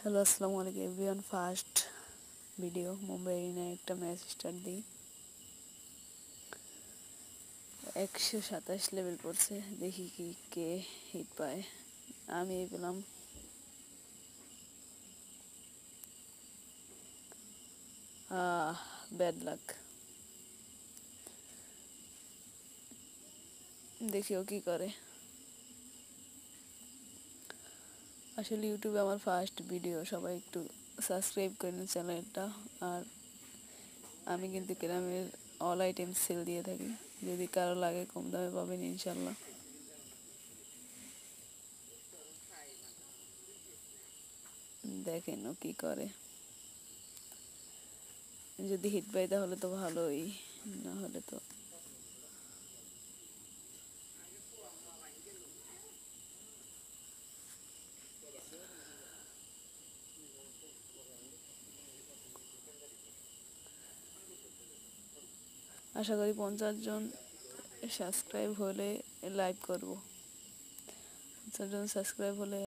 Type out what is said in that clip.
Hello, আসসালামু আলাইকুম everyone. First video Mumbai এরিনায় একটা ম্যাচ স্টার্ট দিই। 127 লেভেল পড়ছে, দেখি কি কে হিট পায়। আমি পেলাম ব্যাড লাক। দেখি ও কি করে। আসলে ইউটিউবে আমার ফার্স্ট ভিডিও, সবাই একটু সাবস্ক্রাইব করেন চ্যানেলটা। আর আমি কিন্তু গ্রামের অল আইটেম সেল দিয়ে থাকি, যদি কারো লাগে কম দামে পাবেন ইনশাল্লাহ। দেখেন ও কি করে, যদি হিট পাই তাহলে তো ভালোই, না হলে তো আশা করি 50 জন সাবস্ক্রাইব হলে লাইভ করব। 50 জন সাবস্ক্রাইব হলে